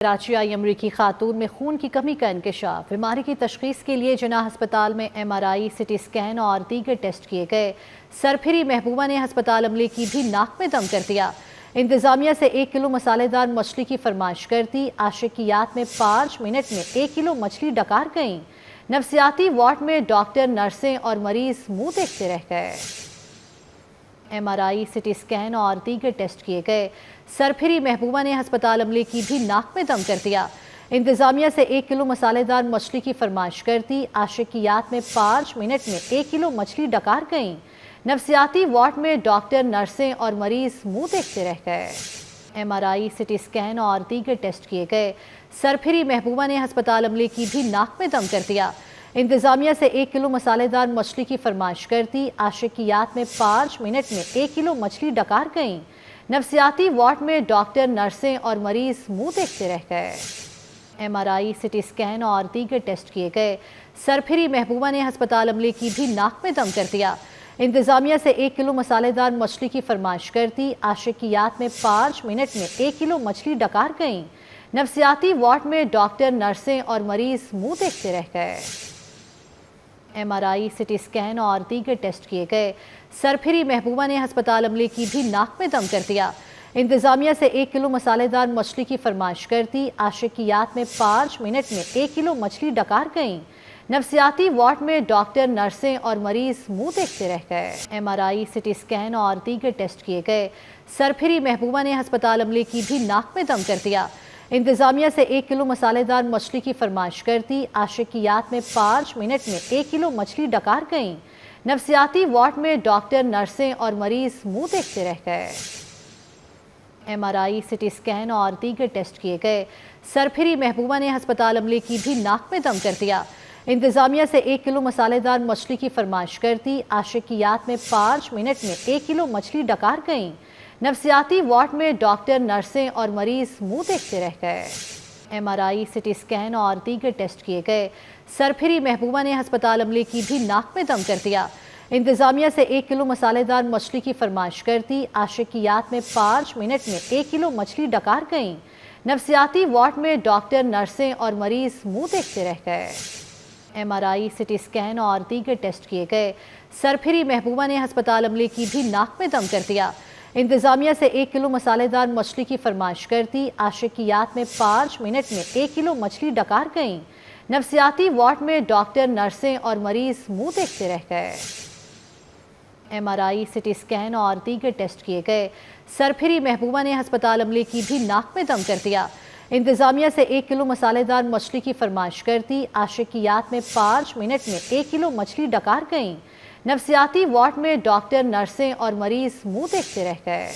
کراچی آئی امریکی خاتون میں خون کی کمی کا انکشاف۔ بیماری کی تشخیص کے لیے جناح ہسپتال میں MRI، CT اسکین اور دیگر ٹیسٹ کیے گئے۔ سرپھری محبوبہ نے ہسپتال عملے کی بھی ناک میں دم کر دیا۔ انتظامیہ سے 1 کلو مسالے دار مچھلی کی فرمائش کر دی۔ عاشقیات میں 5 منٹ میں 1 کلو مچھلی ڈکار گئیں۔ نفسیاتی وارڈ میں ڈاکٹر، نرسیں اور مریض منہ دیکھتے رہ گئے۔ MRI، CT اسکین اور دیگر ٹیسٹ کیے گئے۔ سرپھری محبوبہ نے ہسپتال عملے کی بھی ناک میں دم کر دیا۔ انتظامیہ سے 1 کلو مسالے دار مچھلی کی فرمائش کر دی۔ عاشقیات میں 5 منٹ میں 1 کلو مچھلی ڈکار گئیں۔ نفسیاتی وارڈ میں ڈاکٹر، نرسیں اور مریض منہ دیکھتے رہ گئے۔ MRI، CT اسکین اور دیگر ٹیسٹ کیے گئے۔ سرپھری محبوبہ نے ہسپتال عملے کی بھی ناک میں دم کر دیا۔ انتظامیہ سے 1 کلو مسالے دار مچھلی کی فرمائش کر دی۔ عاشقیات میں 5 منٹ میں 1 کلو مچھلی ڈکار گئیں۔ نفسیاتی وارڈ میں ڈاکٹر، نرسیں اور مریض منہ دیکھتے رہ گئے۔ MRI، CT اسکین اور دیگر ٹیسٹ کیے گئے۔ سرپھری محبوبہ نے ہسپتال عملے کی بھی ناک میں دم کر دیا۔ انتظامیہ سے 1 کلو مسالے دار مچھلی کی فرمائش کر دی۔ عاشقیات میں 5 منٹ میں 1 کلو مچھلی ڈکار گئیں۔ نفسیاتی وارڈ میں ڈاکٹر، نرسیں اور مریض منہ دیکھتے رہ گئے۔ MRI، CT اسکین اور دیگر ٹیسٹ کیے گئے۔ سرپھری محبوبہ نے ہسپتال عملے کی بھی ناک میں دم کر دیا۔ انتظامیہ سے 1 کلو مسالے دار مچھلی کی فرمائش کر دی۔ عاشقیات میں 5 منٹ میں 1 کلو مچھلی ڈکار گئیں۔ نفسیاتی وارڈ میں ڈاکٹر، نرسیں اور مریض منہ دیکھتے رہ گئے۔ MRI، CT اسکین اور دیگر ٹیسٹ کیے گئے۔ سرپھری محبوبہ نے ہسپتال عملے کی بھی ناک میں دم کر دیا۔ انتظامیہ سے 1 کلو مسالے دار مچھلی کی فرمائش کر دی۔ عاشقیات میں 5 منٹ میں 1 کلو مچھلی ڈکار گئیں۔ نفسیاتی وارڈ میں ڈاکٹر، نرسیں اور مریض منہ دیکھتے رہ گئے۔ MRI، CT اسکین اور دیگر ٹیسٹ کیے گئے۔ سرپھری محبوبہ نے ہسپتال عملے کی بھی ناک میں دم کر دیا۔ انتظامیہ سے 1 کلو مسالے دار مچھلی کی فرمائش کر دی۔ عاشقیات میں 5 منٹ میں 1 کلو مچھلی ڈکار گئیں۔ نفسیاتی وارڈ میں ڈاکٹر، نرسیں اور مریض منہ دیکھتے رہ گئے۔ MRI، CT اسکین اور دیگر ٹیسٹ کیے گئے۔ سرپھری محبوبہ نے ہسپتال عملے کی بھی ناک میں دم کر دیا۔ انتظامیہ سے 1 کلو مسالے دار مچھلی کی فرمائش کر دی۔ عاشقیات میں 5 منٹ میں 1 کلو مچھلی ڈکار گئیں۔ نفسیاتی وارڈ میں ڈاکٹر، نرسیں اور مریض منہ دیکھتے رہ گئے۔ MRI، CT اسکین اور دیگر ٹیسٹ کیے گئے۔ سرپھری محبوبہ نے ہسپتال عملے کی بھی ناک میں دم کر دیا۔ انتظامیہ سے 1 کلو مسالے دار مچھلی کی فرمائش کر دی۔ عاشقیات میں 5 منٹ میں 1 کلو مچھلی ڈکار گئیں۔ نفسیاتی وارڈ میں ڈاکٹر، نرسیں اور مریض منہ دیکھتے رہ گئے۔ MRI، CT اسکین اور دیگر ٹیسٹ کیے گئے۔ سرپھری محبوبہ نے ہسپتال عملے کی بھی ناک میں دم کر دیا۔ انتظامیہ سے 1 کلو مسالے دار مچھلی کی فرمائش کر دی۔ عاشقیات میں 5 منٹ میں 1 کلو مچھلی ڈکار گئیں۔ نفسیاتی وارڈ میں ڈاکٹر، نرسیں اور مریض منہ دیکھتے رہ گئے۔